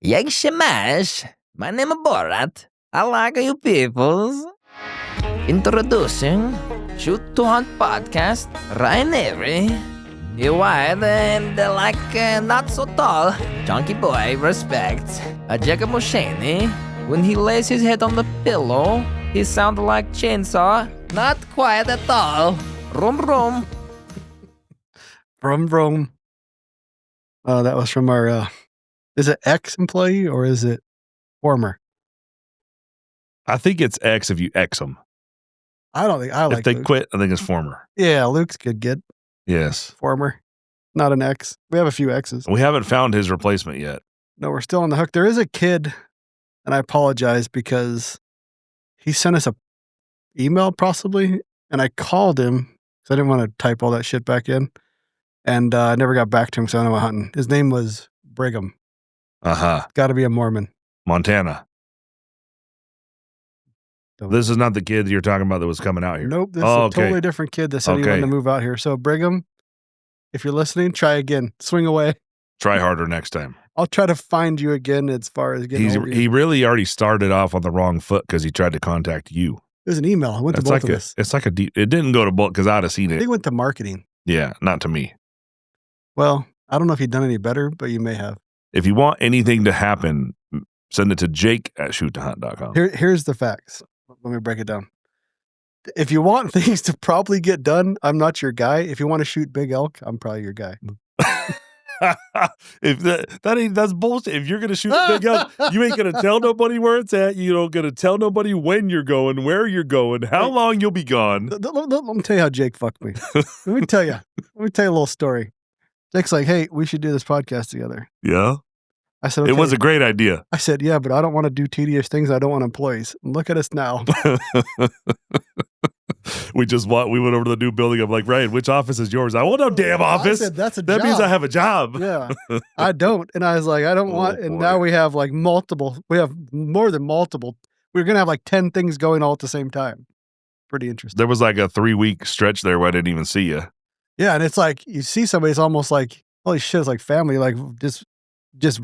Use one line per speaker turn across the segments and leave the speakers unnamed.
Jag Shamash. My name is Borat. I like you peoples. Introducing Shoot to Hunt podcast. Ryan Avery. He wide and not so tall. Chunky boy, respect. Jacob Moshaney. When he lays his head on the pillow, he sounds like chainsaw. Not quiet at all. Vroom vroom.
Vroom vroom. That was from our, is it ex-employee or is it former?
I think it's X if you X them.
I don't think I like
If they
Luke.
quit, I think it's former.
Yeah, Luke's good.
Yes.
Former. Not an ex. We have a few exes.
We haven't found his replacement yet.
No, we're still on the hook. There is a kid, and I apologize because he sent us a email possibly, and I called him because I didn't want to type all that shit back in, and I never got back to him, so I know hunting. His name was Brigham.
Uh-huh.
Got to be a Mormon.
Montana. This is not the kid that you're talking about that was coming out here.
Nope, this is a totally different kid that said he wanted to move out here. So Brigham, if you're listening, try again. Swing away.
Try harder next time.
I'll try to find you again as far as getting hold of you.
He really already started off on the wrong foot because he tried to contact you.
There's an email. I went to both of us.
It's like it didn't go to both because I'd have seen
I
it.
think it went to marketing.
Yeah, not to me.
Well, I don't know if you've done any better, but you may have.
If you want anything to happen, send it to jake@shoottohunt.com.
Here's the facts. Let me break it down. If you want things to probably get done, I'm not your guy. If you want to shoot big elk, I'm probably your guy.
If that's bullshit. If you're gonna shoot a big elk, you ain't gonna tell nobody where it's at. You don't gonna tell nobody when you're going, where you're going, how long you'll be gone.
Let me tell you how Jake fucked me. Let me tell you a little story. Jake's like, hey, we should do this podcast together.
Yeah.
I said, okay.
It was a great idea.
I said, yeah, but I don't want to do tedious things. I don't want employees. And look at us now.
We went over to the new building. I'm like, Ryan, which office is yours? I want no damn office.
I said, that's a
that
job.
means I have a job.
Yeah, I don't. And I was like, I don't want. And now we have like multiple. We have more than multiple. We're going to have like 10 things going all at the same time. Pretty interesting.
There was like a 3-week stretch there where I didn't even see you.
Yeah. And it's like, you see somebody, it's almost like, holy shit, it's like family. Like it's just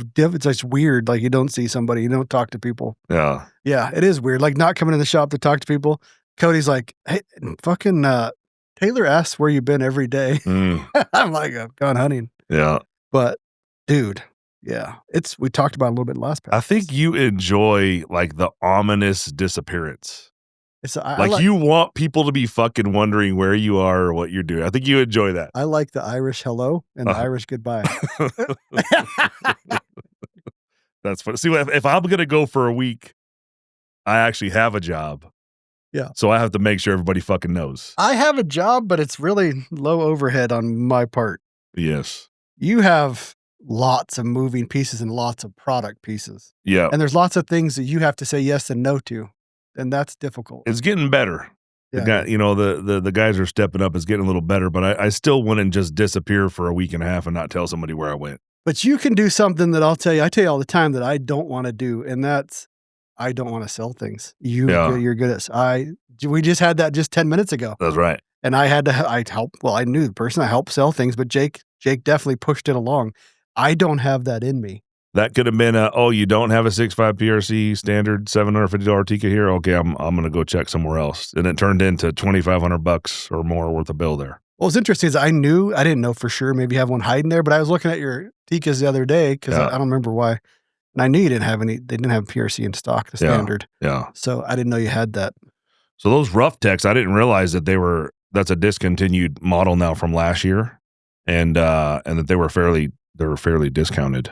weird. Like you don't see somebody, you don't talk to people.
Yeah.
Yeah. It is weird. Like not coming in the shop to talk to people. Cody's like, hey, fucking Taylor asks where you've been every day.
Mm.
I'm like, I've gone hunting.
Yeah.
But dude, yeah, we talked about it a little bit last podcast.
I think you enjoy like the ominous disappearance. You want people to be fucking wondering where you are or what you're doing. I think you enjoy that.
I like the Irish hello and the Irish goodbye.
That's funny. See, if I'm going to go for a week, I actually have a job.
Yeah.
So I have to make sure everybody fucking knows.
I have a job, but it's really low overhead on my part.
Yes.
You have lots of moving pieces and lots of product pieces.
Yeah.
And there's lots of things that you have to say yes and no to. And that's difficult.
It's getting better.
Yeah.
The guys are stepping up. It's getting a little better, but I still wouldn't just disappear for a week and a half and not tell somebody where I went.
But you can do something that I tell you all the time that I don't want to do. And that's, I don't want to sell things. You're good at. We just had that just 10 minutes ago.
That's right.
And I had to. I knew the person. I helped sell things, but Jake definitely pushed it along. I don't have that in me.
That could have been you don't have a 6.5 PRC standard $750 Tikka here. Okay, I'm gonna go check somewhere else, and it turned into $2,500 or more worth of bill there.
What was interesting is I didn't know for sure. Maybe you have one hiding there, but I was looking at your Tikkas the other day because I don't remember why. And I knew you didn't have any. They didn't have PRC in stock, the standard.
Yeah.
So I didn't know you had that.
So those rough techs, I didn't realize that that's a discontinued model now from last year, and that they were fairly discounted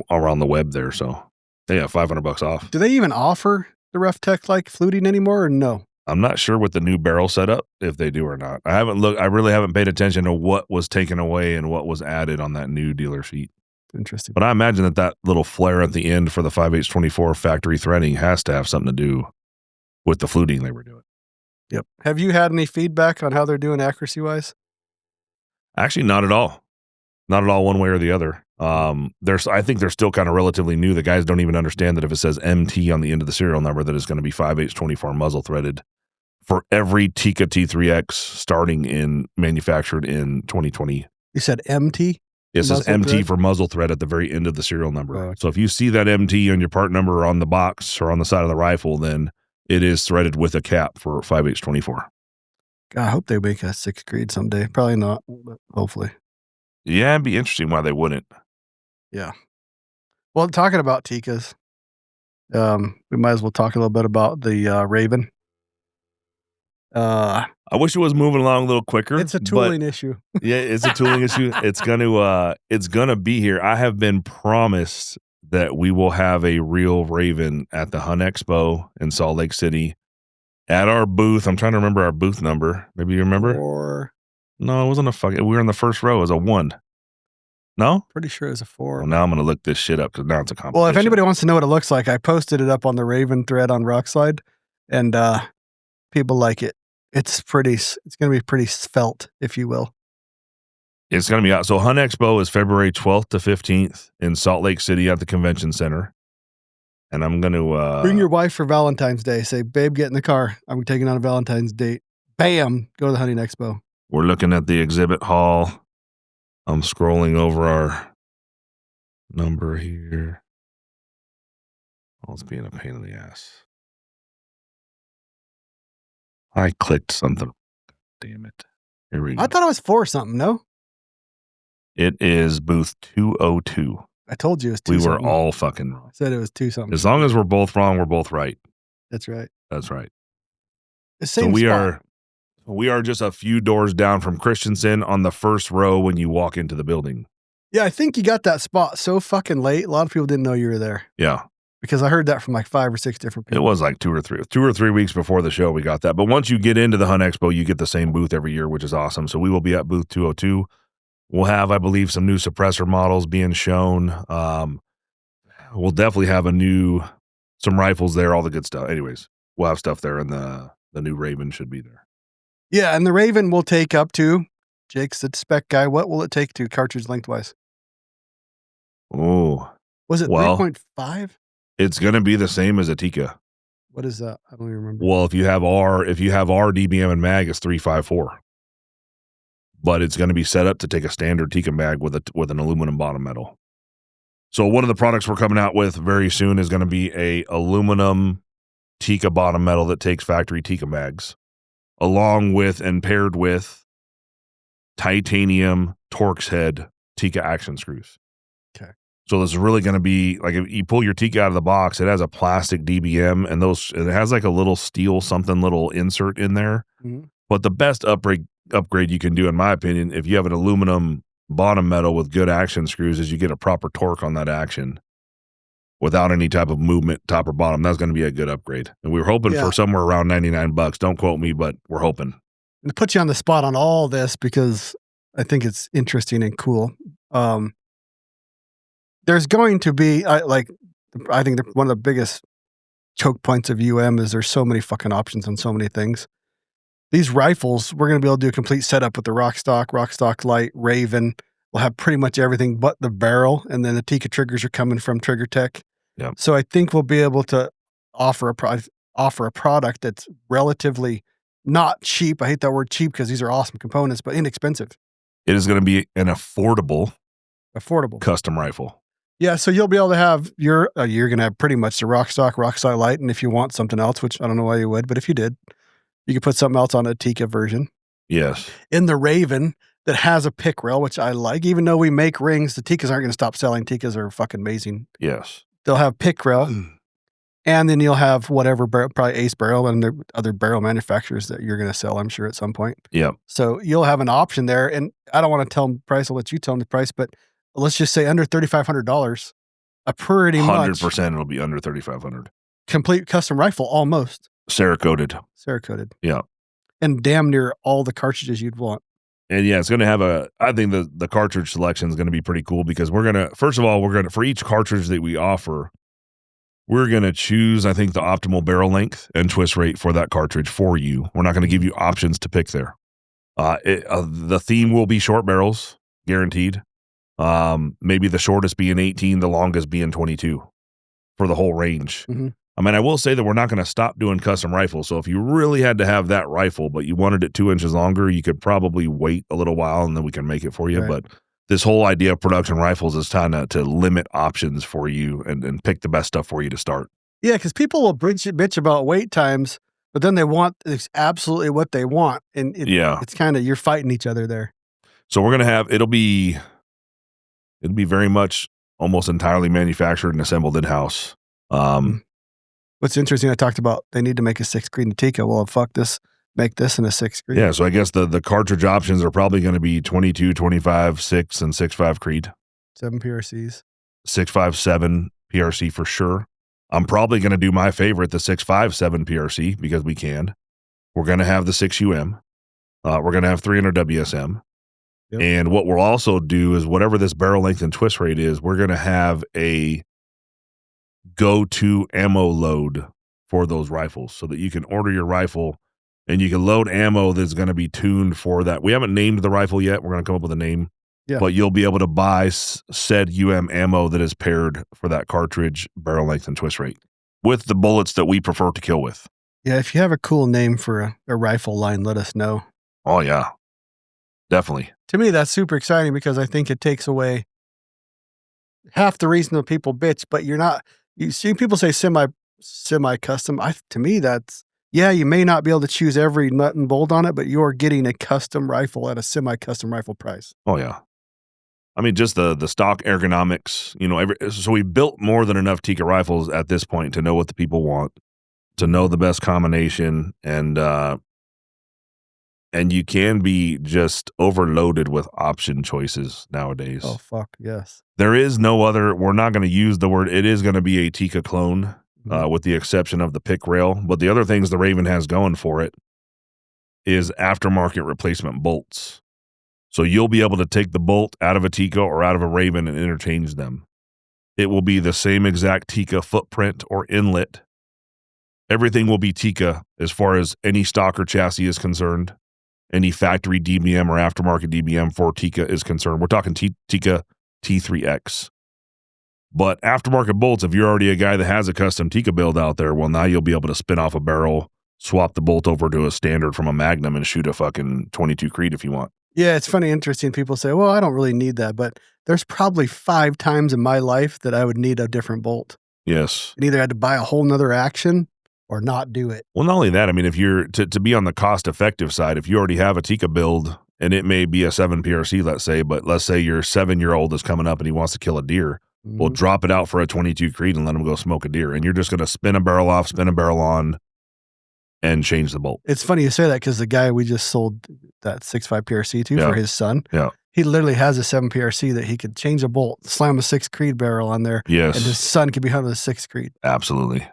around the web there. So they have $500 off.
Do they even offer the rough tech like fluting anymore or no?
I'm not sure with the new barrel setup if they do or not. I haven't looked. I really haven't paid attention to what was taken away and what was added on that new dealer sheet.
Interesting.
But I imagine that little flare at the end for the 5/8/24 factory threading has to have something to do with the fluting they were doing.
Yep. Have you had any feedback on how they're doing accuracy wise?
Actually, not at all. Not at all one way or the other. I think they're still kind of relatively new. The guys don't even understand that if it says MT on the end of the serial number, that it's going to be 5/8/24 muzzle threaded for every Tikka T3X manufactured in 2020.
You said MT?
It says
Muzzle
MT
thread?
for muzzle thread at the very end of the serial number.
Oh, okay.
So if you see that MT on your part number or on the box or on the side of the rifle, then it is threaded with a cap for 5H24.
God, I hope they make a 6th grade someday. Probably not, but hopefully.
Yeah, it'd be interesting why they wouldn't.
Yeah. Well, talking about Tikkas, we might as well talk a little bit about the Raven.
I wish it was moving along a little quicker.
It's a tooling issue.
Yeah, it's a tooling issue. It's gonna be here. I have been promised that we will have a real Raven at the Hunt Expo in Salt Lake City at our booth. I'm trying to remember our booth number. Maybe you remember?
Or
No, it wasn't a fucking. We were in the first row as a 1. No?
pretty sure it's a 4.
Well, now I'm going to look this shit up because now it's a competition.
Well, if anybody wants to know what it looks like, I posted it up on the Raven thread on Rockslide, and people like it. It's going to be pretty svelte, if you will.
It's going to be out. So Hunt Expo is February 12th to 15th in Salt Lake City at the convention center. And I'm going to...
Bring your wife for Valentine's Day. Say, babe, get in the car. I'm taking on a Valentine's date. Bam! Go to the Hunting Expo.
We're looking at the exhibit hall. I'm scrolling over our number here. Oh, it's being a pain in the ass. I clicked something. Damn it. Here we go.
I thought it was 4 something, no?
It is booth 202.
I told you it was 2
We
something.
were all fucking wrong.
I said it was 2 something.
As long as we're both wrong, we're both right.
That's right.
That's right.
The same
so
spot.
we are just a few doors down from Christensen on the first row when you walk into the building.
Yeah, I think you got that spot so fucking late. A lot of people didn't know you were there.
Yeah.
Because I heard that from like 5 or 6 different people.
It was like 2 or 3 weeks before the show we got that. But once you get into the Hunt Expo, you get the same booth every year, which is awesome. So we will be at booth 202. We'll have, I believe, some new suppressor models being shown. We'll definitely have some rifles there, all the good stuff. Anyways, we'll have stuff there, and the new Raven should be there.
Yeah, and the Raven will take up to, Jake's the spec guy, what will it take to cartridge lengthwise?
Oh.
Was it
Well,
3.5?
It's going to be the same as a Tikka.
What is that? I don't even remember.
Well, if you have R DBM and mag, it's 354. But it's going to be set up to take a standard Tikka mag with an aluminum bottom metal. So one of the products we're coming out with very soon is going to be a aluminum Tikka bottom metal that takes factory Tikka mags, along with and paired with titanium Torx head Tikka action screws.
Okay.
So this is really going to be like if you pull your Tikka out of the box, it has a plastic DBM and it has like a little steel little insert in there.
Mm-hmm.
But the best upgrade you can do, in my opinion, if you have an aluminum bottom metal with good action screws, is you get a proper torque on that action without any type of movement, top or bottom. That's going to be a good upgrade. And we were hoping for somewhere around $99. Don't quote me, but we're hoping.
To put you on the spot on all this because I think it's interesting and cool. There's going to be I think one of the biggest choke points of is there's so many fucking options on so many things. These rifles, we're going to be able to do a complete setup with the Rockstock Light, Raven. We'll have pretty much everything but the barrel, and then the Tikka triggers are coming from Trigger Tech.
Yep.
So I think we'll be able to offer a product that's relatively not cheap. I hate that word cheap because these are awesome components, but inexpensive.
It is going to be an affordable custom rifle.
Yeah, so you'll be able to have you're going to have pretty much the Rockstock Light, and if you want something else, which I don't know why you would, but if you did, you could put something else on a Tikka version.
Yes. In
the Raven that has a pick rail, which I like. Even though we make rings, the Tikkas aren't going to stop selling. Tikkas are fucking amazing.
Yes.
They'll have pick rail, and then you'll have whatever, probably Ace barrel and the other barrel manufacturers that you're going to sell, I'm sure, at some point.
Yep.
So you'll have an option there, and I don't want to tell them the price. I'll let you tell them the price, but let's just say under $3,500, a pretty
100%
much
it'll be under $3,500.
complete custom rifle, almost.
Cerakoted.
Yeah. And damn near all the cartridges you'd want.
And yeah, it's going to have I think the cartridge selection is going to be pretty cool because first of all, for each cartridge that we offer, we're going to choose, I think, the optimal barrel length and twist rate for that cartridge for you. We're not going to give you options to pick there. The theme will be short barrels, guaranteed. Maybe the shortest being 18, the longest being 22 for the whole range.
Mm-hmm.
I mean, I will say that we're not going to stop doing custom rifles. So if you really had to have that rifle, but you wanted it 2 inches longer, you could probably wait a little while and then we can make it for you.
Right.
But this whole idea of production rifles is trying to limit options for you and pick the best stuff for you to start.
Yeah, because people will bitch about wait times, but then they want absolutely what they want. And it's kind of, you're fighting each other there.
So we're going to have, it'll be very much almost entirely manufactured and assembled in-house.
What's interesting, I talked about they need to make a 6 Creed and Tikka. Well, fuck this, make this in a 6 Creed.
Yeah, so I guess the cartridge options are probably going to be 22, 25, 6, and 6.5 Creed.
7 PRCs.
6.5, 7 PRC for sure. I'm probably going to do my favorite, the 6.5, 7 PRC, because we can. We're going to have the 6 UM. We're going to have 300 WSM. Yep. And what we'll also do is whatever this barrel length and twist rate is, we're going to have a go-to ammo load for those rifles so that you can order your rifle and you can load ammo that's going to be tuned for that. We haven't named the rifle yet. We're going to come up with a name. Yeah. But you'll be able to buy said ammo that is paired for that cartridge, barrel length, and twist rate with the bullets that we prefer to kill with.
Yeah, if you have a cool name for a rifle line, let us know.
Oh, yeah. Definitely.
To me, that's super exciting because I think it takes away half the reason that people bitch, but you see people say semi-custom. To me, that's, yeah, you may not be able to choose every nut and bolt on it, but you're getting a custom rifle at a semi-custom rifle price.
Oh, yeah. I mean, just the stock ergonomics, so we built more than enough Tikka rifles at this point to know what the people want, to know the best combination, and you can be just overloaded with option choices nowadays.
Oh, fuck, yes.
There is no other, we're not going to use the word, it is going to be a Tikka clone, with the exception of the pick rail. But the other things the Raven has going for it is aftermarket replacement bolts. So you'll be able to take the bolt out of a Tikka or out of a Raven and interchange them. It will be the same exact Tikka footprint or inlet. Everything will be Tikka as far as any stock or chassis is concerned. Any factory DBM or aftermarket DBM for Tikka is concerned. We're talking Tikka T3X. But aftermarket bolts, if you're already a guy that has a custom Tikka build out there, well, now you'll be able to spin off a barrel, swap the bolt over to a standard from a Magnum and shoot a fucking 22 Creed if you want.
Yeah, it's funny, interesting. People say, well, I don't really need that, but there's probably 5 times in my life that I would need a different bolt.
Yes.
And either had to buy a whole nother action or not do it.
Well, not only that, I mean, if you're to be on the cost-effective side, if you already have a Tikka build, and it may be a 7 PRC, let's say, but let's say your 7-year-old is coming up and he wants to kill a deer, well, drop it out for a 22 Creed and let him go smoke a deer. And you're just going to spin a barrel off, spin a barrel on, and change the bolt.
It's funny you say that because the guy we just sold that 6.5 PRC to for his son, he literally has a 7 PRC that he could change a bolt, slam a 6 Creed barrel on there, and his son could be hunting a 6 Creed.
Absolutely.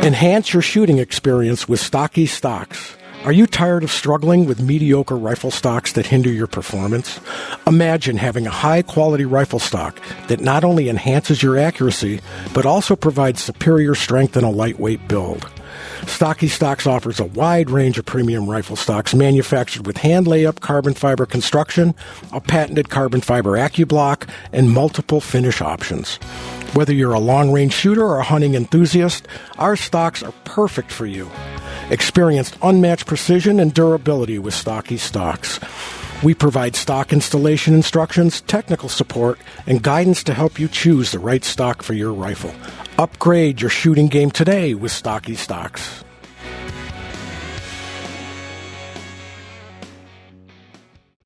Enhance your shooting experience with STOCKY'S stocks. Are you tired of struggling with mediocre rifle stocks that hinder your performance? Imagine having a high-quality rifle stock that not only enhances your accuracy, but also provides superior strength and a lightweight build. STOCKY'S Stocks offers a wide range of premium rifle stocks manufactured with hand layup carbon fiber construction, a patented carbon fiber AccuBlock, and multiple finish options. Whether you're a long-range shooter or a hunting enthusiast, our stocks are perfect for you. Experience unmatched precision and durability with STOCKY'S stocks. We provide stock installation instructions, technical support, and guidance to help you choose the right stock for your rifle. Upgrade your shooting game today with STOCKY'S stocks.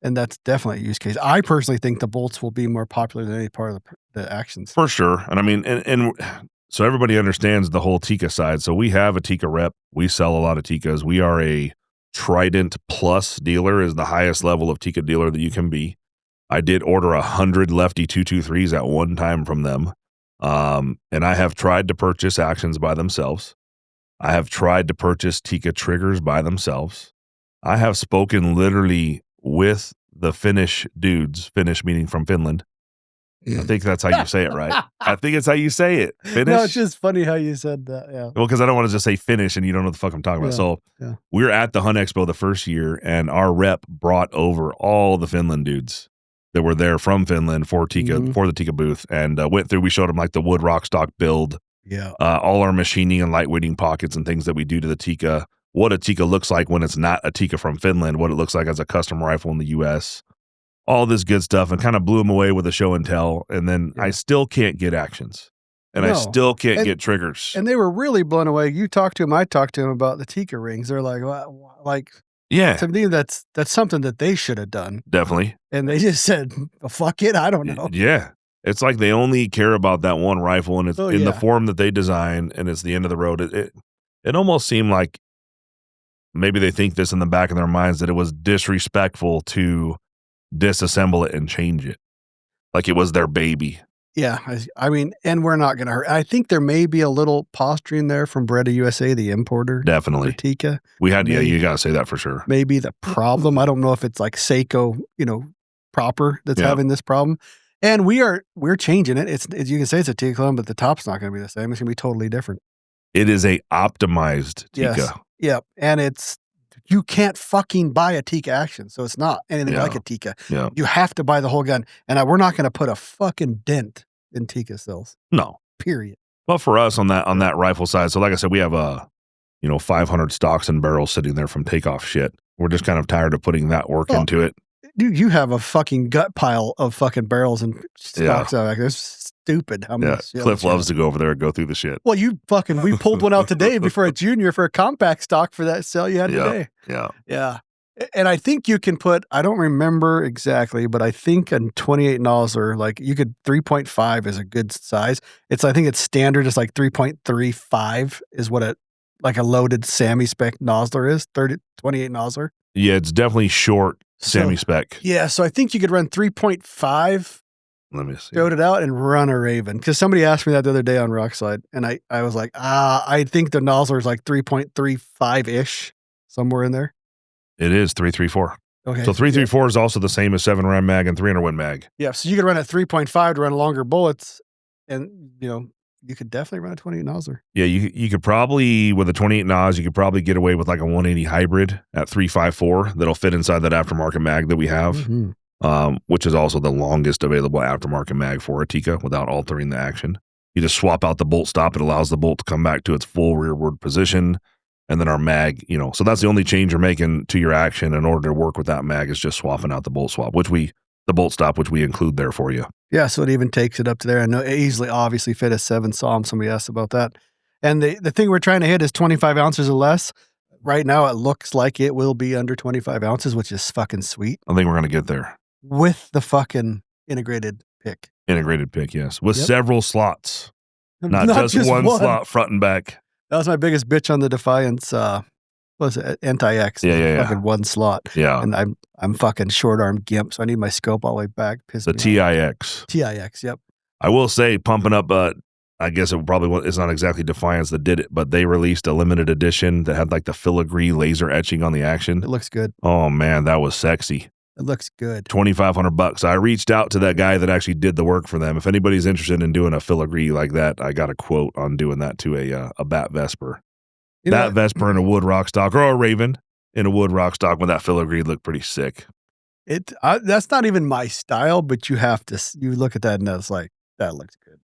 And that's definitely a use case. I personally think the bolts will be more popular than any part of the actions.
For sure. And I mean, and so everybody understands the whole Tikka side. So we have a Tikka rep. We sell a lot of Tikkas. We are a Trident Plus dealer, is the highest level of Tikka dealer that you can be. I did order 100 Lefty 223s at one time from them. And I have tried to purchase actions by themselves. I have tried to purchase Tikka triggers by themselves. I have spoken literally with the Finnish dudes, Finnish meaning from Finland. I think that's how you say it, right? I think it's how you say it. Finnish.
No, it's just funny how you said that. Yeah.
Well, because I don't want to just say Finnish and you don't know what the fuck I'm talking about. So we were at the Hunt Expo the first year, and our rep brought over all the Finland dudes that were there from Finland for Tikka, for the Tikka booth, and went through. We showed them like the wood rock stock build, all our machining and lightweighting pockets and things that we do to the Tikka. what a Tikka looks like when it's not a Tikka from Finland, what it looks like as a custom rifle in the U.S., all this good stuff, and kind of blew him away with a show and tell. And then I still can't get actions. And I still can't get triggers.
And they were really blown away. You talked to him, I talked to him about the Tikka rings. They're like,
yeah,
to me, that's something that they should have done.
Definitely.
And they just said, well, fuck it, I don't know.
Yeah. It's like they only care about that one rifle, and it's in the form that they design, and it's the end of the road. It almost seemed like maybe they think this in the back of their minds, that it was disrespectful to disassemble it and change it. Like it was their baby.
Yeah, I mean, and we're not going to hurt. I think there may be a little posturing there from Breda USA, the importer.
Definitely.
For Tikka.
We had, you got to say that for sure.
Maybe the problem. I don't know if it's like Seiko, proper that's having this problem. And we're changing it. It's you can say it's a Tikka clone, but the top's not going to be the same. It's going to be totally different.
It is a optimized Tikka.
Yes. Yep. And you can't fucking buy a Tikka action. So it's not anything like a Tikka.
Yeah.
You have to buy the whole gun. And we're not going to put a fucking dent in Tikka cells.
No.
Period.
Well, for us on that rifle side, so like I said, we have 500 stocks and barrels sitting there from takeoff shit. We're just kind of tired of putting that work into it.
Dude, you have a fucking gut pile of fucking barrels and stocks out back there. It's stupid how many.
Yeah, Cliff loves to go over there and go through the shit.
Well, we pulled one out today before a junior for a compact stock for that sale you had today.
Yeah.
Yeah. And I think you can put, I don't remember exactly, but I think a 28 nozzler, like you could 3.5 is a good size. I think it's standard. It's like 3.35 is what like a loaded SAMI spec nozzler is, 28 nozzler.
Yeah, it's definitely short SAMI spec.
Yeah, so I think you could run 3.5.
Let me see.
Throw it out and run a Raven. Because somebody asked me that the other day on Rockslide, and I was like, I think the nozzler is like 3.35-ish, somewhere in there.
It is 334.
Okay.
So 334 is also the same as 7-round mag and 300 win mag.
Yeah, so you could run at 3.5 to run longer bullets, and you could definitely run a 28 nozzler.
Yeah, you could probably, with a 28 nos, you could probably get away with like a 180 hybrid at 354 that'll fit inside that aftermarket mag that we have, which is also the longest available aftermarket mag for a Tikka without altering the action. You just swap out the bolt stop. It allows the bolt to come back to its full rearward position. And then our mag, so that's the only change you're making to your action in order to work with that mag is just swapping out the bolt swap, the bolt stop, which we include there for you.
Yeah, so it even takes it up to there. I know it easily, obviously fit a 7 SAUM. Somebody asked about that. And the thing we're trying to hit is 25 ounces or less. Right now, it looks like it will be under 25 ounces, which is fucking sweet.
I think we're going to get there.
With the fucking integrated pick.
Integrated pick, yes. With several slots. Not just one slot front and back.
That was my biggest bitch on the Defiance. What was it? Anti-X.
Yeah.
Fucking one slot.
Yeah.
And I'm fucking short arm gimp, so I need my scope all the way back.
The TIX.
TIX, yep.
I will say, pumping up, I guess it's not exactly Defiance that did it, but they released a limited edition that had like the filigree laser etching on the action.
It looks good.
Oh man, that was sexy.
It looks good.
$2,500. I reached out to that guy that actually did the work for them. If anybody's interested in doing a filigree like that, I got a quote on doing that to a Bat Vesper. Vesper in a wood rock stock, or a Raven in a wood rock stock with that filigree looked pretty sick.
That's not even my style, but you look at that and it's like, that looks good.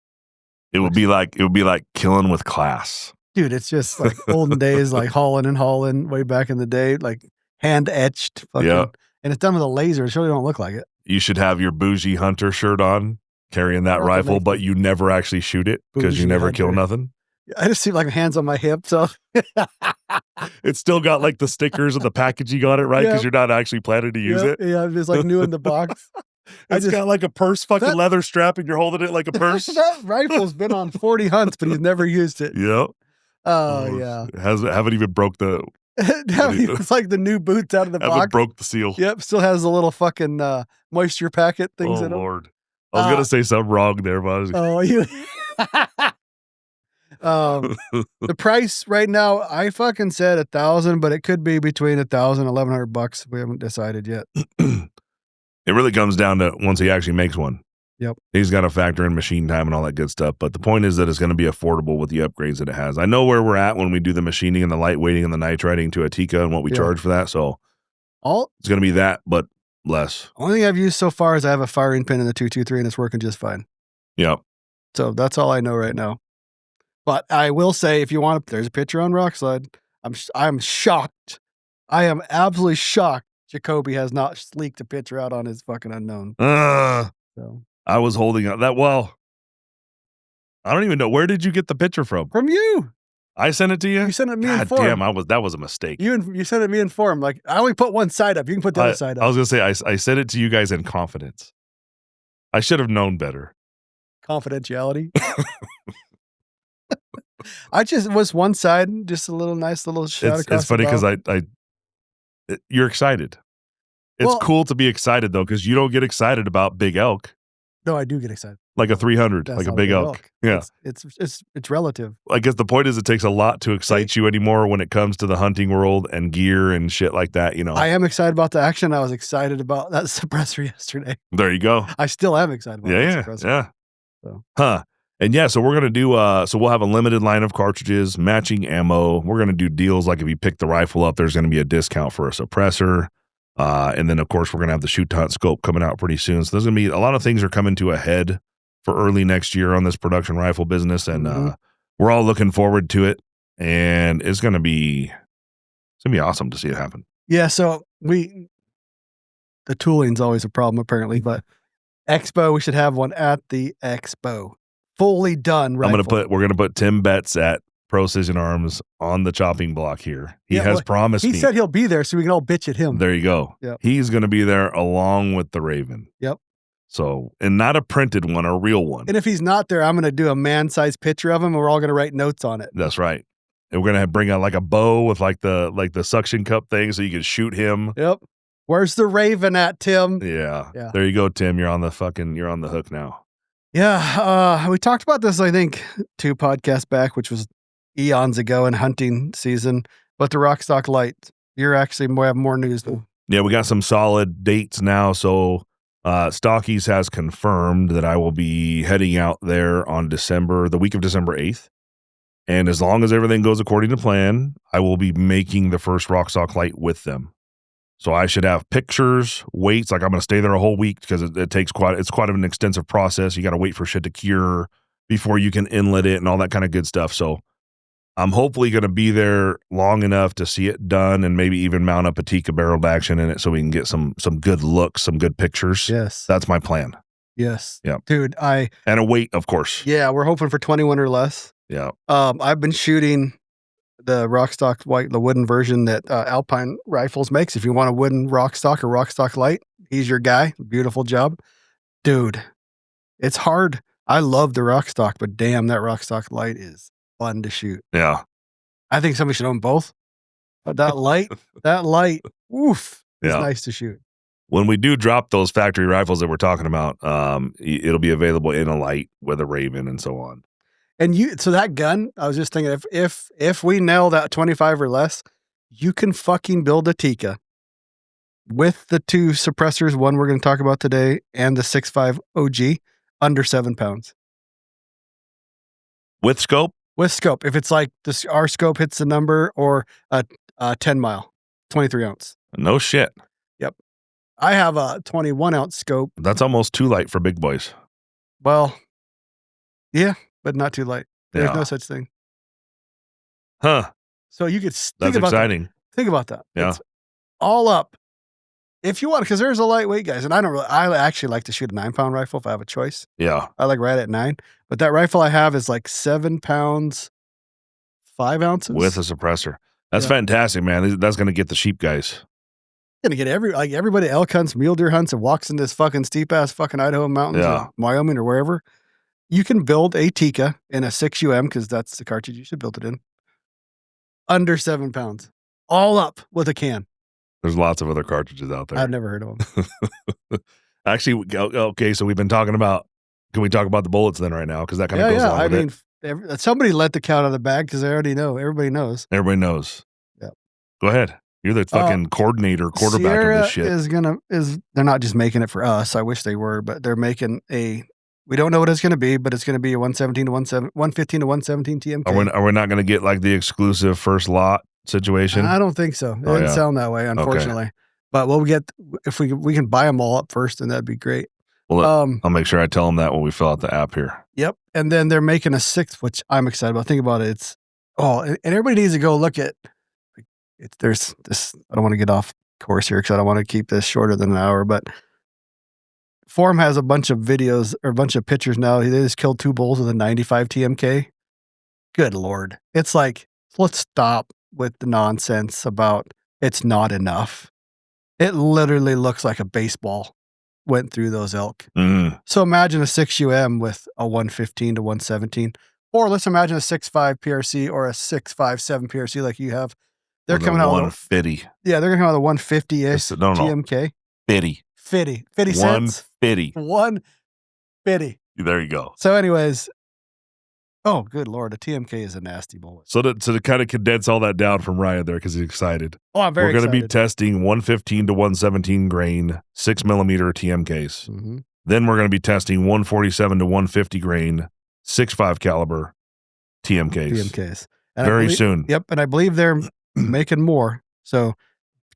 It would be like killing with class.
Dude, it's just like olden days, like Holland way back in the day, like hand etched.
Yeah.
And it's done with a laser. It surely don't look like it.
You should have your bougie hunter shirt on, carrying that rifle, but you never actually shoot it because you never kill nothing.
I just see like hands on my hip, so
it's still got like the stickers and the packaging on it, right? Because you're not actually planning to use it.
Yeah, it's like new in the box.
It's got like a purse fucking leather strap, and you're holding it like a purse.
That rifle's been on 40 hunts, but he's never used it.
Yep.
Oh yeah.
Haven't even broke the.
It's like the new boots out of the box.
Haven't broke the seal.
Yep, still has the little fucking moisture packet things in it.
Oh Lord, I was gonna say something wrong there, but
you. The price right now, I fucking said 1,000, but it could be between 1,000 and $1,100. We haven't decided yet.
It really comes down to once he actually makes one.
Yep.
He's got to factor in machine time and all that good stuff. But the point is that it's going to be affordable with the upgrades that it has. I know where we're at when we do the machining and the lightweighting and the nitriding to a Tikka and what we charge for that. So it's going to be that, but less.
Only thing I've used so far is I have a firing pin in the 223 and it's working just fine.
Yep.
So that's all I know right now. But I will say, if you want, there's a picture on Rockslide. I'm shocked. I am absolutely shocked. Jacoby has not leaked a picture out on his fucking unknown. So
I was holding up that. Well, I don't even know. Where did you get the picture from?
from you.
I sent it to you.
You sent it me
God
in form.
damn, that was a mistake.
You sent it me in form. Like I only put one side up. You can put the other side up.
I was gonna say I sent it to you guys in confidence. I should have known better.
Confidentiality. I just was one side, just a little nice little shout across.
It's funny because you're excited. It's cool to be excited though, because you don't get excited about big elk.
No, I do get excited.
Like a 300, like a big elk. Yeah,
it's relative.
I guess the point is, it takes a lot to excite you anymore when it comes to the hunting world and gear and shit like that. You know,
I am excited about the action. I was excited about that suppressor yesterday.
There you go.
I still am excited about that suppressor.
Yeah.
So.
And yeah, so we're gonna do. So we'll have a limited line of cartridges, matching ammo. We're gonna do deals like if you pick the rifle up, there's gonna be a discount for a suppressor. And then of course we're gonna have the shoot to hunt scope coming out pretty soon. So there's gonna be a lot of things are coming to a head for early next year on this production rifle business, and we're all looking forward to it. And it's gonna be awesome to see it happen.
Yeah. So the tooling's always a problem apparently, but Expo, we should have one at the Expo, fully done. Rifle.
We're gonna put Tim Betts at Precision Arms on the chopping block here. He has promised me.
He said he'll be there so we can all bitch at him.
There you go.
Yep.
He's going to be there along with the Raven.
Yep.
So, and not a printed one, a real one.
And if he's not there, I'm going to do a man-sized picture of him and we're all going to write notes on it.
That's right. And we're going to bring out like a bow with like the suction cup thing so you can shoot him.
Yep. Where's the Raven at, Tim?
Yeah. There you go, Tim. You're on the hook now.
Yeah. We talked about this, I think, 2 podcasts back, which was eons ago in hunting season, but the Rockstock Light, you're actually have more news than.
Yeah, we got some solid dates now. So STOCKY'S has confirmed that I will be heading out there on the week of December 8th. And as long as everything goes according to plan, I will be making the first Rockstock Light with them. So I should have pictures, weights. Like I'm going to stay there a whole week because it's quite an extensive process. You got to wait for shit to cure before you can inlet it and all that kind of good stuff. So I'm hopefully going to be there long enough to see it done and maybe even mount up a Tikka barreled action in it so we can get some good looks, some good pictures.
Yes.
That's my plan.
Yes.
Yeah.
Dude,
and a weight, of course.
Yeah, we're hoping for 21 or less.
Yeah.
I've been shooting the Rockstock White, the wooden version that Alpine Rifles makes. If you want a wooden Rockstock or Rockstock Light, he's your guy. Beautiful job. Dude, it's hard. I love the Rockstock, but damn, that Rockstock Light is fun to shoot.
Yeah.
I think somebody should own both. But that light, oof, is nice to shoot.
When we do drop those factory rifles that we're talking about, it'll be available in a light with a Raven and so on.
And so that gun, I was just thinking, if we nail that 25 or less, you can fucking build a Tikka with the 2 suppressors, one we're going to talk about today, and the 6.5 OG, under 7 pounds.
With scope?
With scope. If it's like our scope hits the number, or a 10 mile, 23 ounce.
No shit.
Yep. I have a 21 ounce scope.
That's almost too light for big boys.
Well, yeah, but not too light. There's no such thing.
Huh.
So you could
That's exciting.
Think about that.
Yeah.
It's all up. If you want, because there's a lightweight, guys, and I actually like to shoot a 9-pound rifle if I have a choice.
Yeah.
I like right at 9, but that rifle I have is like 7 pounds, 5 ounces.
With a suppressor. That's fantastic, man. That's going to get the sheep guys.
Gonna get everybody elk hunts, mule deer hunts, and walks in this fucking steep ass fucking Idaho mountains, or Wyoming or wherever. You can build a Tikka in a 6UM, because that's the cartridge you should build it in, under 7 pounds, all up with a can.
There's lots of other cartridges out there.
I've never heard of them.
Actually, okay, so we've been talking about, can we talk about the bullets then right now? Because that kind of goes along with it.
Somebody let the cat out of the bag because they already know. Everybody knows.
Everybody knows.
Yeah.
Go ahead. You're the fucking quarterback
Sierra
of this shit.
They're not just making it for us. I wish they were, but they're making we don't know what it's going to be, but it's going to be a 115 to 117 TMK.
Are we not going to get like the exclusive first lot situation?
I don't think so. It didn't sound that way, unfortunately. Okay. But we'll get, if we can buy them all up first, and that'd be great.
Well, I'll make sure I tell them that when we fill out the app here.
Yep. And then they're making a 6th, which I'm excited about. Think about it. And everybody needs to go look at there's this. I don't want to get off course here because I don't want to keep this shorter than an hour. But Forum has a bunch of videos or a bunch of pictures now. They just killed 2 bulls with a 95 TMK. Good Lord. It's like, let's stop with the nonsense about it's not enough. It literally looks like a baseball went through those elk. So imagine a 6UM with a 115 to 117. Or let's imagine a 6.5 PRC or a 6.57 PRC like you have. They're coming out
150.
Yeah, they're going to come out with a 150-ish TMK.
50.
50 cents.
150.
150.
There you go.
So anyways, oh, good Lord, a TMK is a nasty bullet.
So to kind of condense all that down from Ryan there because he's excited.
Oh, I'm very
excited. We're going to be
excited.
testing 115 to 117 grain, 6mm TMKs.
Mm-hmm.
Then we're going to be testing 147 to 150 grain, 6.5 caliber TMKs.
And
very soon.
Yep, and I believe they're making more. So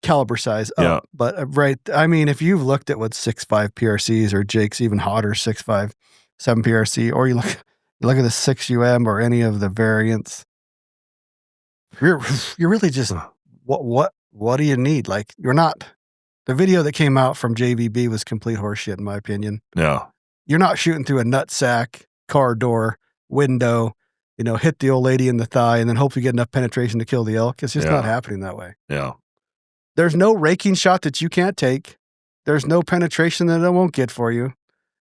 caliber size up.
Yeah.
But right, I mean, if you've looked at what 6.5 PRCs or Jake's even hotter 6.5, 7 PRC, or you look at the 6UM or any of the variants, you're really just what do you need? Like, you're not. The video that came out from JVB was complete horseshit, in my opinion.
Yeah.
You're not shooting through a nutsack, car door, window, hit the old lady in the thigh and then hope you get enough penetration to kill the elk. It's just not happening that way.
Yeah.
There's no raking shot that you can't take. There's no penetration that it won't get for you.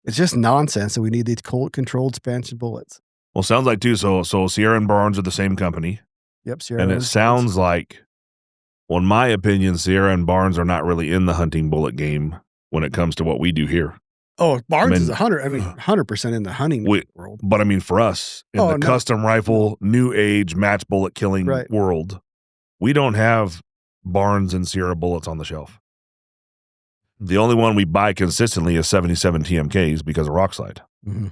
It's just nonsense that we need these controlled expansion bullets.
Well, sounds like too. So Sierra and Barnes are the same company.
Yep, Sierra.
And it sounds like, well, in my opinion, Sierra and Barnes are not really in the hunting bullet game when it comes to what we do here.
Oh, Barnes is 100% in the hunting world.
But I mean, for us, in the custom rifle, new age, match bullet killing world, we don't have Barnes and Sierra bullets on the shelf. The only one we buy consistently is 77 TMKs because of Rockslide.
Mm-hmm.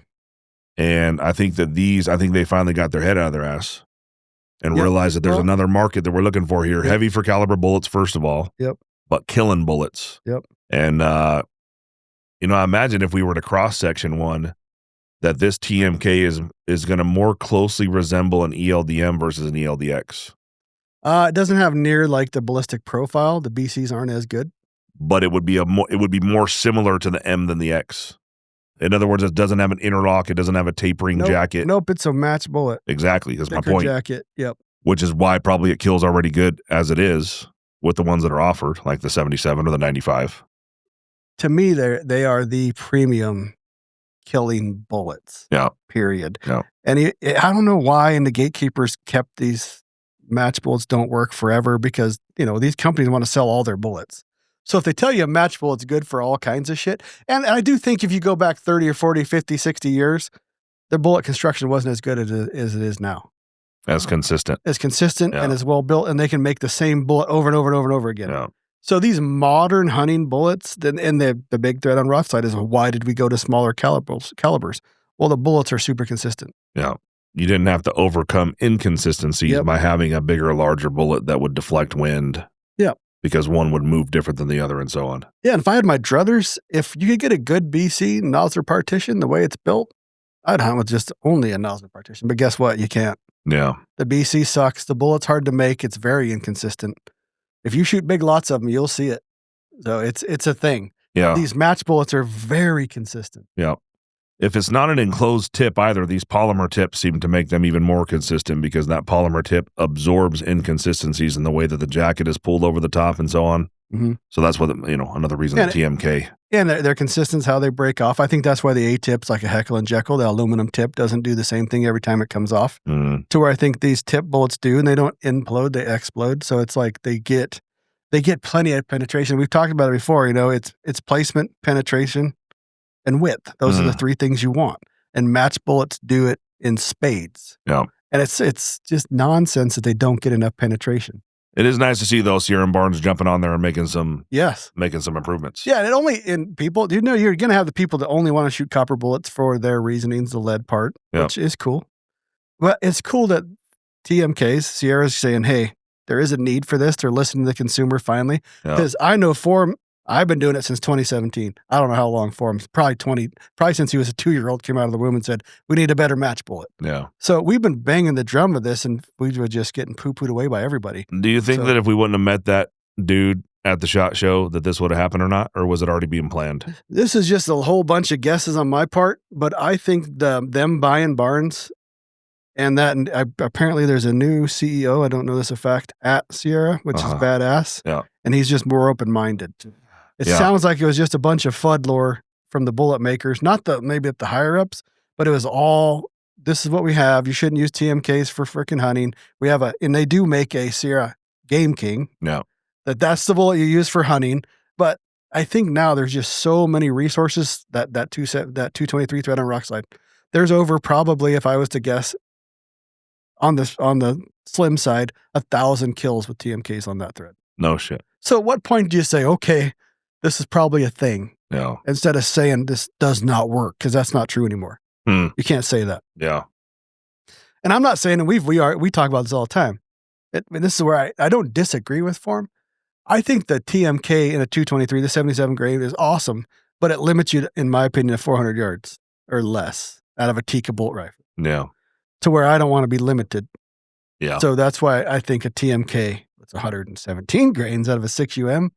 And I think that they finally got their head out of their ass and realized that there's another market that we're looking for here. Heavy for caliber bullets, first of all.
Yep.
But killing bullets.
Yep.
And, I imagine if we were to cross-section one, that this TMK is going to more closely resemble an ELDM versus an ELDX.
It doesn't have near like the ballistic profile. The BCs aren't as good.
But it would be more similar to the M than the X. In other words, it doesn't have an interlock. It doesn't have a tapering jacket.
Nope, it's a match bullet.
Exactly, that's my point.
Jacket, yep.
Which is why probably it kills already good as it is with the ones that are offered, like the 77 or the 95.
To me, they are the premium killing bullets.
Yeah.
Period.
Yeah.
And I don't know why, and the gatekeepers kept these match bullets don't work forever because, these companies want to sell all their bullets. So if they tell you a match bullet's good for all kinds of shit, and I do think if you go back 30 or 40, 50, 60 years, the bullet construction wasn't as good as it is now.
As consistent.
As consistent and as well built, and they can make the same bullet over and over and over and over again.
Yeah.
So these modern hunting bullets, and the big threat on Rothside is, why did we go to smaller calibers? Well, the bullets are super consistent.
Yeah. You didn't have to overcome inconsistencies by having a bigger, larger bullet that would deflect wind.
Yeah.
Because one would move different than the other and so on.
Yeah, and if I had my druthers, if you could get a good BC nozzler partition the way it's built, I'd hunt with just only a nozzler partition. But guess what? You can't.
Yeah.
The BC sucks. The bullet's hard to make. It's very inconsistent. If you shoot big lots of them, you'll see it. So it's a thing.
Yeah.
These match bullets are very consistent.
Yeah. If it's not an enclosed tip either, these polymer tips seem to make them even more consistent because that polymer tip absorbs inconsistencies in the way that the jacket is pulled over the top and so on.
Mm-hmm.
So that's what, another reason the TMK.
And their consistent is how they break off. I think that's why the A-tip's like a Heckle and Jekyll. The aluminum tip doesn't do the same thing every time it comes off. To where I think these tip bullets do, and they don't implode, they explode. So it's like they get plenty of penetration. We've talked about it before, it's placement, penetration, and width. Those are the three things you want. And match bullets do it in spades.
Yeah.
And it's just nonsense that they don't get enough penetration.
It is nice to see though Sierra and Barnes jumping on there and making some improvements.
Yeah, and people, you're going to have the people that only want to shoot copper bullets for their reasonings, the lead part, which is cool. But it's cool that TMKs, Sierra's saying, hey, there is a need for this. They're listening to the consumer finally. Because I know Forum I've been doing it since 2017. I don't know how long for him. Probably since he was a 2-year-old, came out of the womb and said, we need a better match bullet.
Yeah.
So we've been banging the drum of this, and we were just getting poo-pooed away by everybody.
Do you think that if we wouldn't have met that dude at the SHOT Show that this would have happened or not? Or was it already being planned?
This is just a whole bunch of guesses on my part, but I think them buying Barnes and apparently there's a new CEO, I don't know this a fact, at Sierra, which is badass.
Yeah.
And he's just more open-minded. It sounds like it was just a bunch of FUD lore from the bullet makers, not maybe at the higher-ups, but it was all, this is what we have. You shouldn't use TMKs for freaking hunting. We have and they do make a Sierra Game King.
Yeah.
That's the bullet you use for hunting. But I think now there's just so many resources that 223 thread on rock slide. There's over probably, if I was to guess, on the slim side, 1,000 kills with TMKs on that thread.
No shit.
So at what point do you say, okay, this is probably a thing?
Yeah.
Instead of saying this does not work, because that's not true anymore. You can't say that.
Yeah. And
I'm not saying, and we talk about this all the time. This is where I don't disagree with Form. I think the TMK in a 223, the 77 grade is awesome, but it limits you, in my opinion, to 400 yards or less out of a Tikka bolt rifle.
Yeah.
To where I don't want to be limited.
Yeah.
So that's why I think a TMK, it's 117 grains out of a 6UM.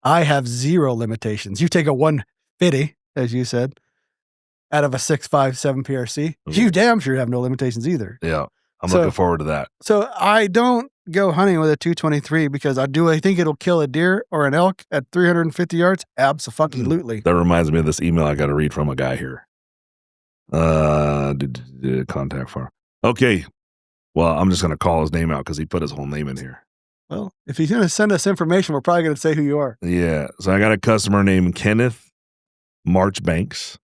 I have zero limitations. You take a 150, as you said, out of a 6.57 PRC, you damn sure have no limitations either.
Yeah. I'm looking forward to that.
So I don't go hunting with a 223 because I think it'll kill a deer or an elk at 350 yards? Absolutely.
That reminds me of this email I got to read from a guy here. Contact form. Okay. Well, I'm just going to call his name out because he put his whole name in here.
Well, if he's going to send us information, we're probably going to say who you are.
Yeah. So I got a customer named Kenneth Marchbanks.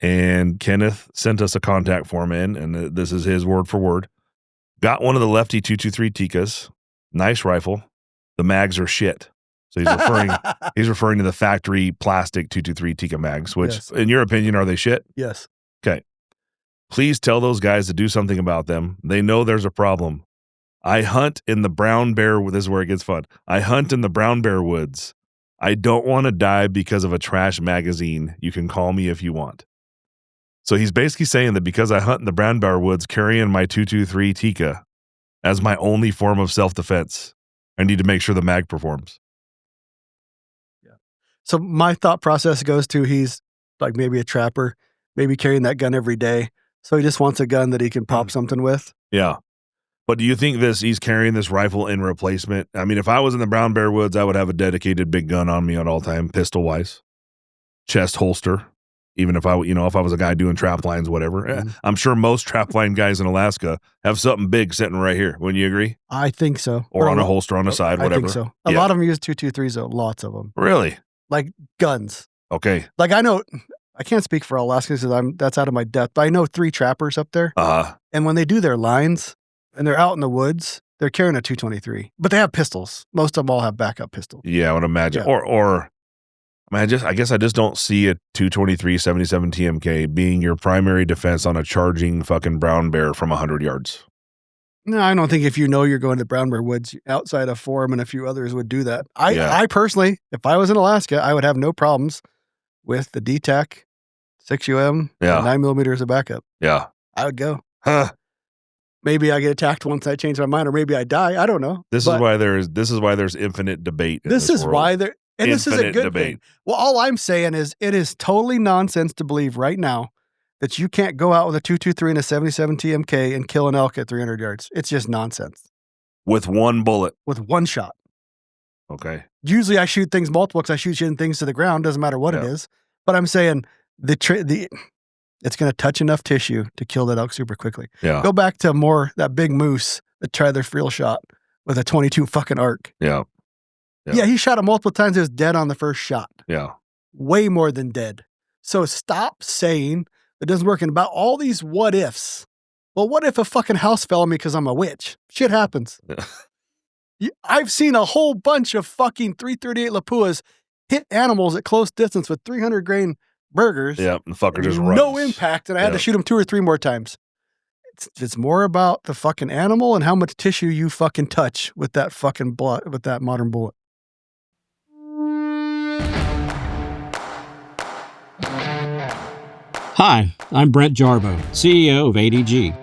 And Kenneth sent us a contact form in, and this is his word for word. Got one of the Lefty 223 Tikkas. Nice rifle. The mags are shit. So he's referring to the factory plastic 223 Tikka mags, which, in your opinion, are they shit?
Yes.
Okay. Please tell those guys to do something about them. They know there's a problem. I hunt in the brown bear. This is where it gets fun. I hunt in the brown bear woods. I don't want to die because of a trash magazine. You can call me if you want. So he's basically saying that because I hunt in the brown bear woods, carrying my 223 Tikka as my only form of self-defense, I need to make sure the mag performs.
Yeah. So my thought process goes to he's like maybe a trapper, maybe carrying that gun every day. So he just wants a gun that he can pop something with.
Yeah. But do you think he's carrying this rifle in replacement? I mean, if I was in the brown bear woods, I would have a dedicated big gun on me at all time, pistol wise, chest holster. Even if I was a guy doing trap lines, whatever. Mm-hmm. I'm sure most trap line guys in Alaska have something big sitting right here. Wouldn't you agree?
I think so.
Or on a holster on the side, whatever.
I think so. A lot of them use 223s though. Lots of them.
Really?
Like guns.
Okay.
Like I know, I can't speak for Alaskans because that's out of my depth, but I know 3 trappers up there. And when they do their lines and they're out in the woods, they're carrying a 223, but they have pistols. Most of them all have backup pistols.
Yeah, I would imagine. Yeah. I guess I just don't see a 223 77 TMK being your primary defense on a charging fucking brown bear from 100 yards.
No, I don't think if you know you're going to brown bear woods outside of Forum and a few others would do that. I personally, if I was in Alaska, I would have no problems with the DTAC 6UM, 9mm as a backup.
Yeah.
I would go. Maybe I get attacked once I change my mind, or maybe I die. I don't know.
This is why there's infinite debate.
This is why there. And this is a good debate. Thing. Well, all I'm saying is it is totally nonsense to believe right now that you can't go out with a 223 and a 77 TMK and kill an elk at 300 yards. It's just nonsense.
With one bullet.
With one shot.
Okay.
Usually I shoot things multiple because I shoot things to the ground. Doesn't matter what it is. But I'm saying it's going to touch enough tissue to kill that elk super quickly.
Yeah.
Go back to that big moose that tried their frill shot with a 22 fucking arc.
Yeah.
Yeah, he shot it multiple times. It was dead on the first shot.
Yeah.
Way more than dead. So stop saying it doesn't work. And about all these what ifs. Well, what if a fucking house fell on me because I'm a witch? Shit happens. I've seen a whole bunch of fucking 338 Lapuas hit animals at close distance with 300 grain burgers.
Yeah, the fucker just runs.
No impact, and I had to shoot him 2 or 3 more times. It's more about the fucking animal and how much tissue you fucking touch with that fucking with that modern bullet.
Hi, I'm Brent Jarbo, CEO of ADG.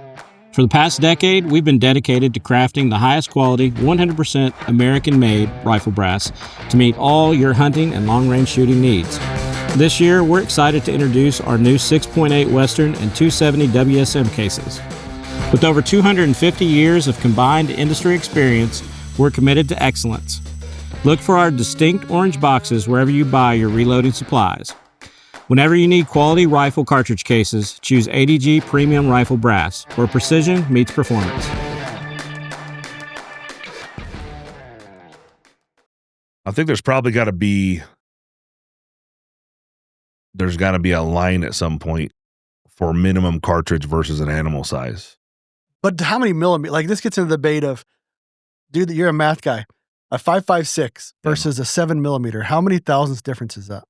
For the past decade, we've been dedicated to crafting the highest quality, 100% American-made rifle brass to meet all your hunting and long-range shooting needs. This year, we're excited to introduce our new 6.8 Western and 270 WSM cases. With over 250 years of combined industry experience, we're committed to excellence. Look for our distinct orange boxes wherever you buy your reloading supplies. Whenever you need quality rifle cartridge cases, choose ADG Premium Rifle Brass, where precision meets performance.
I think there's got to be a line at some point for minimum cartridge versus an animal size.
But how many millimeters? Like, this gets into the debate of, dude, you're a math guy. A 5.56 versus a 7 millimeter. How many thousandths difference is that?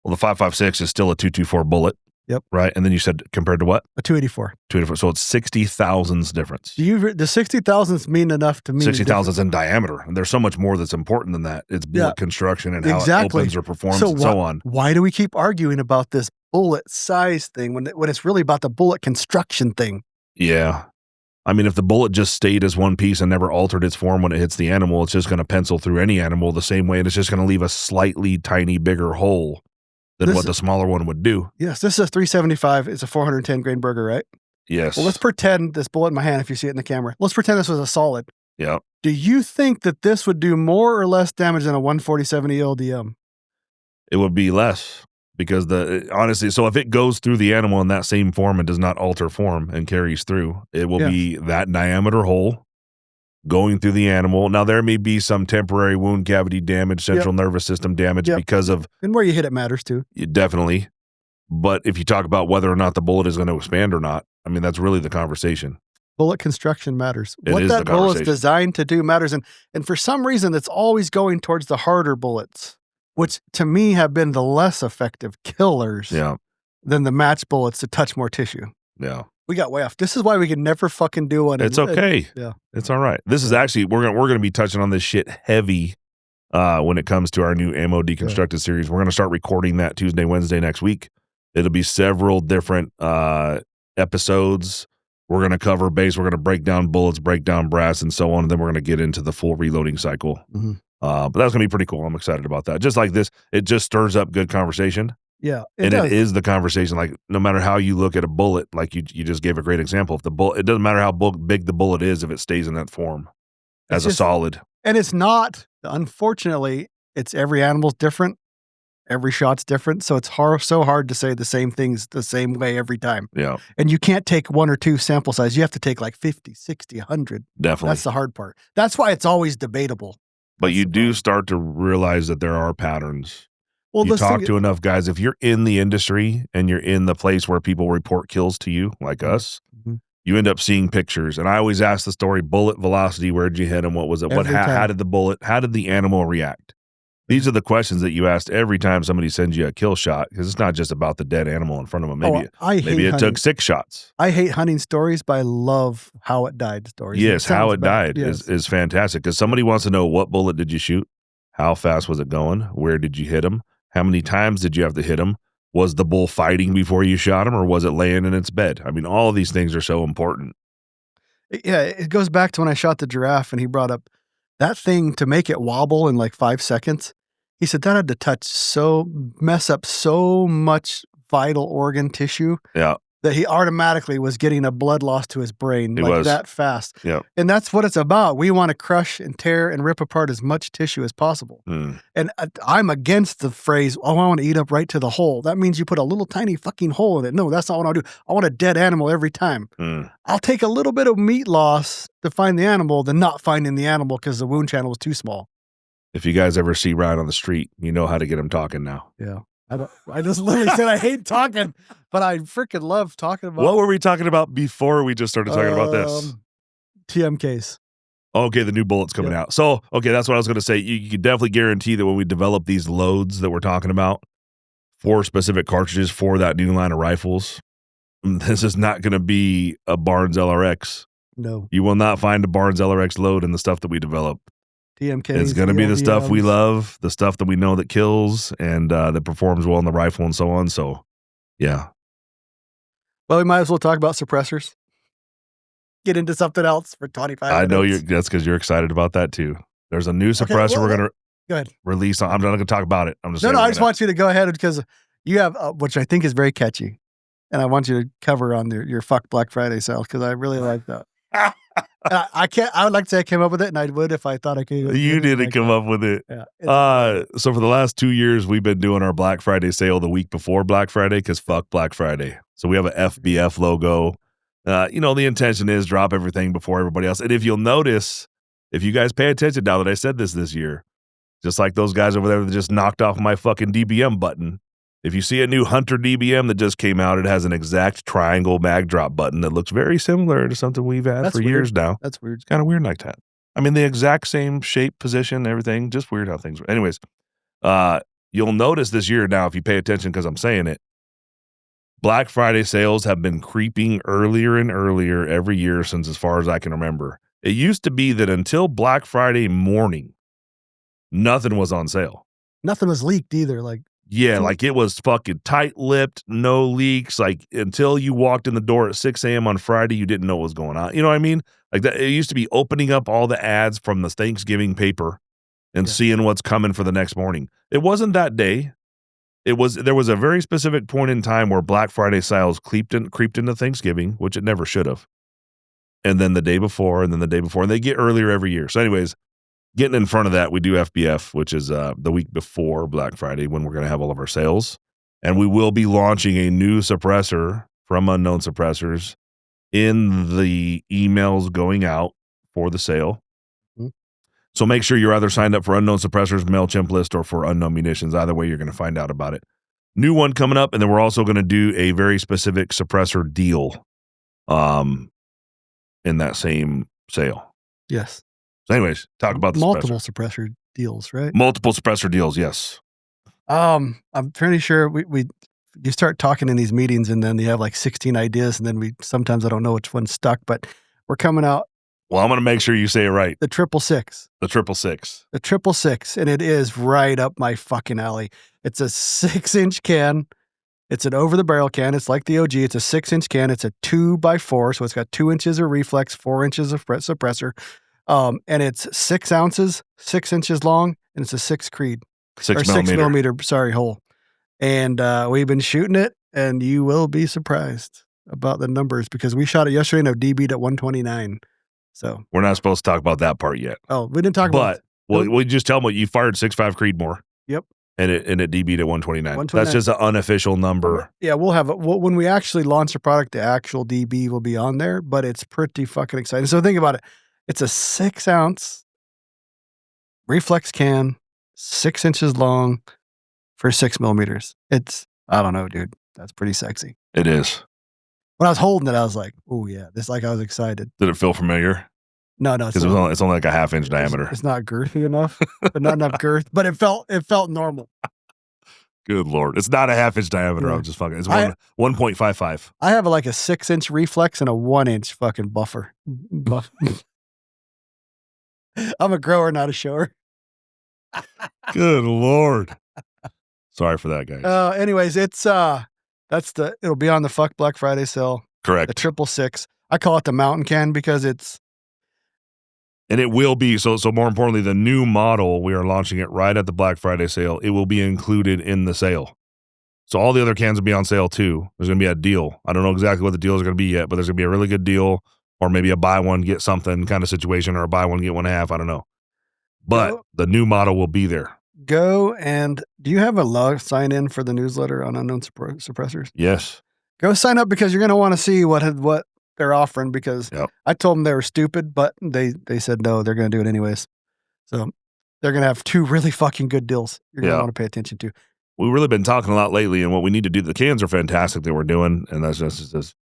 Well, the 5.56 is still a .224 bullet.
Yep.
Right. And then you said compared to what?
A 284.
284. So it's 60 thousandths difference.
Does 60 thousandths mean enough to me?
60 thousandths in diameter. And there's so much more that's important than that. It's bullet construction and how it opens or performs and so on.
Why do we keep arguing about this bullet size thing when it's really about the bullet construction thing?
Yeah. I mean, if the bullet just stayed as one piece and never altered its form when it hits the animal, it's just going to pencil through any animal the same way. And it's just going to leave a slightly tiny bigger hole than what the smaller one would do.
Yes, this is a 375. It's a 410 grain burger, right?
Yes.
Well, let's pretend this bullet in my hand, if you see it in the camera, let's pretend this was a solid.
Yeah.
Do you think that this would do more or less damage than a 147 ELDM?
It would be less because honestly, so if it goes through the animal in that same form and does not alter form and carries through, it will be that diameter hole going through the animal. Now, there may be some temporary wound cavity damage, central nervous system damage because of...
And where you hit it matters too.
Definitely. But if you talk about whether or not the bullet is going to expand or not, I mean, that's really the conversation.
Bullet construction matters.
What that
bullet's designed to do matters. And for some reason, it's always going towards the harder bullets, which to me have been the less effective killers than the match bullets to touch more tissue.
Yeah.
We got way off. This is why we can never fucking do one.
It's okay.
Yeah.
It's all right. This is actually, we're going to be touching on this shit heavy when it comes to our new ammo deconstructed series. We're going to start recording that Tuesday, Wednesday next week. It'll be several different episodes. We're going to cover base. We're going to break down bullets, break down brass, and so on. And then we're going to get into the full reloading cycle.
Mm-hmm.
But that's going to be pretty cool. I'm excited about that. Just like this, it just stirs up good conversation.
Yeah.
It is the conversation. Like, no matter how you look at a bullet, like you just gave a great example. If the bullet, it doesn't matter how big the bullet is if it stays in that form as a solid.
And it's not, unfortunately, it's every animal's different. Every shot's different. So it's so hard to say the same things the same way every time.
Yeah.
And you can't take one or two sample size. You have to take like 50, 60, 100.
Definitely.
That's the hard part. That's why it's always debatable.
But you do start to realize that there are patterns.
Well,
you talk to enough guys. If you're in the industry and you're in the place where people report kills to you, like us, you end up seeing pictures. And I always ask the story: bullet velocity, where'd you hit him? What was it? How did the animal react? These are the questions that you asked every time somebody sends you a kill shot, because it's not just about the dead animal in front of them. Maybe it took 6 shots.
I hate hunting stories, but I love how it died stories.
Yes, how it died is fantastic, because somebody wants to know, what bullet did you shoot? How fast was it going? Where did you hit him? How many times did you have to hit him? Was the bull fighting before you shot him, or was it laying in its bed? I mean, all of these things are so important.
Yeah, it goes back to when I shot the giraffe and he brought up that thing to make it wobble in like 5 seconds. He said that had to mess up so much vital organ tissue that he automatically was getting a blood loss to his brain that fast.
Yeah.
And that's what it's about. We want to crush and tear and rip apart as much tissue as possible. And I'm against the phrase, I want to eat up right to the hole. That means you put a little tiny fucking hole in it. No, that's not what I do. I want a dead animal every time. I'll take a little bit of meat loss to find the animal than not finding the animal because the wound channel was too small.
If you guys ever see Ryan on the street, you know how to get him talking now.
Yeah. I just literally said I hate talking, but I freaking love talking about.
What were we talking about before we just started talking about this?
TMKs.
Okay, the new bullet's coming out. So, okay, that's what I was going to say. You can definitely guarantee that when we develop these loads that we're talking about for specific cartridges for that new line of rifles, this is not going to be a Barnes LRX.
No.
You will not find a Barnes LRX load in the stuff that we develop.
TMKs,
it's going to be the stuff we love, the stuff that we know that kills and that performs well in the rifle and so on. So Yeah.
Well, we might as well talk about suppressors. Get into something else for 25 minutes.
I know that's because you're excited about that too. There's a new suppressor we're going to
go ahead.
release. I'm not going to talk about it. I'm just
I just want you to go ahead because you have, which I think is very catchy. And I want you to cover on your fuck Black Friday sale because I really like that. I would like to say I came up with it, and I would if I thought I could.
You didn't come up with it.
Yeah,
so for the last 2 years, we've been doing our Black Friday sale the week before Black Friday because fuck Black Friday. So we have a FBF logo. The intention is drop everything before everybody else. And if you'll notice, if you guys pay attention now that I said this year, just like those guys over there that just knocked off my fucking DBM button. If you see a new Hunter DBM that just came out, it has an exact triangle mag drop button that looks very similar to something we've had for years now.
That's weird.
It's kind of weird like that. I mean, the exact same shape, position, everything. Just weird how things are. Anyways, you'll notice this year now, if you pay attention, because I'm saying it, Black Friday sales have been creeping earlier and earlier every year since as far as I can remember. It used to be that until Black Friday morning, nothing was on sale.
Nothing was leaked either.
Yeah, like it was fucking tight-lipped, no leaks. Like until you walked in the door at 6 a.m. on Friday, you didn't know what was going on. You know what I mean? Like that. It used to be opening up all the ads from the Thanksgiving paper and seeing what's coming for the next morning. It wasn't that day. There was a very specific point in time where Black Friday sales creeped into Thanksgiving, which it never should have. And then the day before, and then the day before, and they get earlier every year. So anyways, getting in front of that, we do FBF, which is the week before Black Friday when we're going to have all of our sales. And we will be launching a new suppressor from Unknown Suppressors in the emails going out for the sale.
Mm-hmm.
So make sure you're either signed up for Unknown Suppressors MailChimp list or for Unknown Munitions. Either way, you're going to find out about it. New one coming up, and then we're also going to do a very specific suppressor deal in that same sale.
Yes.
So anyways, talk about the
multiple suppressor deals, right?
Multiple suppressor deals, yes.
I'm pretty sure you start talking in these meetings and then you have like 16 ideas and then sometimes I don't know which one's stuck, but we're coming out.
Well, I'm going to make sure you say it right.
The 666.
The 666.
The 666, and it is right up my fucking alley. It's a 6-inch can. It's an over-the-barrel can. It's like the OG. It's a 6-inch can. It's a 2x4, so it's got 2 inches of reflex, 4 inches of suppressor. And it's 6 ounces, 6 inches long, and it's a 6 Creed.
6
millimeter, hole. And we've been shooting it, and you will be surprised about the numbers because we shot it yesterday and it DB'd at 129. So
we're not supposed to talk about that part yet.
Oh, we didn't talk about it.
But we just tell them you fired 6.5 Creedmoor.
Yep.
And it DB'd at 129. That's just an unofficial number.
Yeah, we'll have it. When we actually launch the product, the actual DB will be on there, but it's pretty fucking exciting. So think about it. It's a 6-ounce reflex can, 6 inches long for 6 millimeters. I don't know, dude. That's pretty sexy.
It is.
When I was holding it, I was like, oh, yeah. I was excited.
Did it feel familiar?
No.
Because it's only like a half-inch diameter.
It's not girthy enough, but not enough girth. But it felt normal.
Good Lord. It's not a half-inch diameter.
Yeah.
I'm just fucking. It's 1.55.
I have like a 6-inch reflex and a 1-inch fucking buffer. I'm a grower, not a shower.
Good Lord. Sorry for that, guys.
Anyways, it'll be on the Fuck Black Friday sale.
Correct.
The 666. I call it the mountain can because
and it will be, so more importantly, the new model, we are launching it right at the Black Friday sale. It will be included in the sale. So all the other cans will be on sale too. There's going to be a deal. I don't know exactly what the deal is going to be yet, but there's going to be a really good deal or maybe a buy one, get something kind of situation or a buy one, get one half. I don't know. But the new model will be there.
Go and do you have a sign in for the newsletter on Unknown Suppressors?
Yes.
Go sign up because you're going to want to see what they're offering because I told them they were stupid, but they said no, they're going to do it anyways. So they're going to have 2 really fucking good deals you're going to want to pay attention to.
We've really been talking a lot lately, and what we need to do, the cans are fantastic that we're doing, and that's just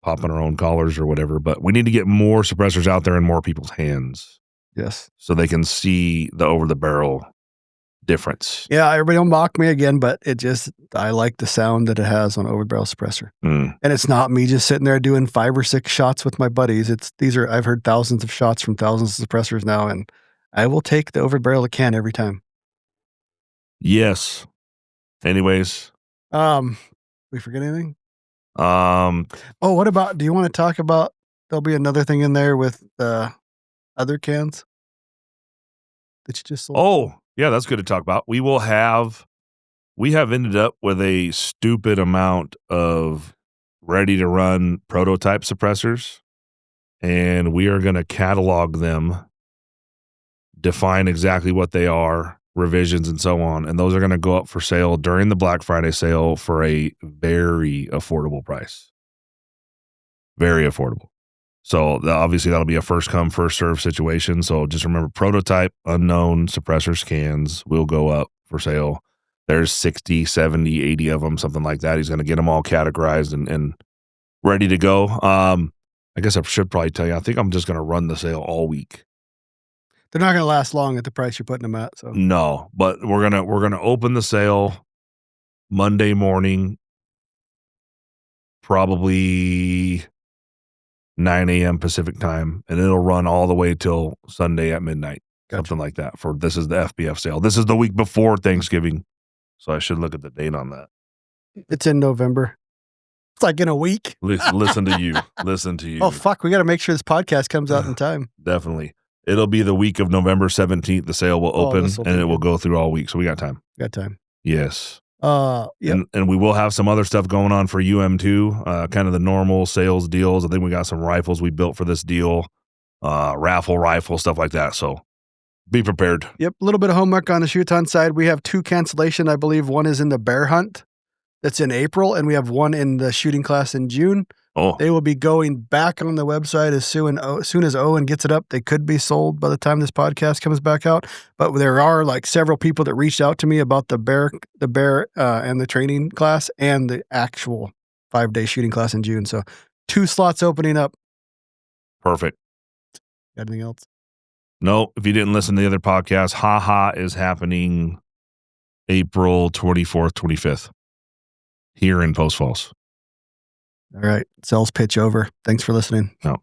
popping our own collars or whatever, but we need to get more suppressors out there in more people's hands.
Yes.
So they can see the over-the-barrel difference.
Yeah, everybody will mock me again, but I like the sound that it has on over-the-barrel suppressor.
Mm.
And it's not me just sitting there doing 5 or 6 shots with my buddies. I've heard thousands of shots from thousands of suppressors now, and I will take the over-the-barrel can every time.
Yes. Anyways.
We forget anything?
Um,
Oh, what about, do you want to talk about, there'll be another thing in there with the other cans that you just sold?
oh, yeah, that's good to talk about. We have ended up with a stupid amount of ready to run prototype suppressors, and we are going to catalog them, define exactly what they are, revisions and so on. And those are going to go up for sale during the Black Friday sale for a very affordable price. Very affordable. So obviously that'll be a first come, first serve situation. So just remember, prototype, unknown suppressor scans will go up for sale. There's 60, 70, 80 of them, something like that. He's going to get them all categorized and ready to go. I guess I should probably tell you, I think I'm just going to run the sale all week.
They're not going to last long at the price you're putting them at. So
No, but we're going to open the sale Monday morning, probably 9 a.m. Pacific time, and it'll run all the way till Sunday at midnight, something like that. This is the FBF sale. This is the week before Thanksgiving, so I should look at the date on that.
It's in November. It's like in a week.
Listen to you. Listen to you.
Oh, fuck. We got to make sure this podcast comes out in time.
Definitely. It'll be the week of November 17th. The sale will open, and it will go through all week, so we got time.
Got time.
Yes.
Yep.
And we will have some other stuff going on for UM2, kind of the normal sales deals. I think we got some rifles we built for this deal, raffle rifle, stuff like that. So be prepared.
Yep. A little bit of homework on the shoot-on side. We have 2 cancellation. I believe one is in the bear hunt. That's in April, and we have one in the shooting class in June.
Oh,
They will be going back on the website as soon as Owen gets it up. They could be sold by the time this podcast comes back out. But there are like several people that reached out to me about the bear and the training class and the actual 5-day shooting class in June. So 2 slots opening up.
perfect.
Got anything else?
No, if you didn't listen to the other podcast, Ha is happening April 24th, 25th here in Post Falls.
All right. Sales pitch over. Thanks for listening.
No.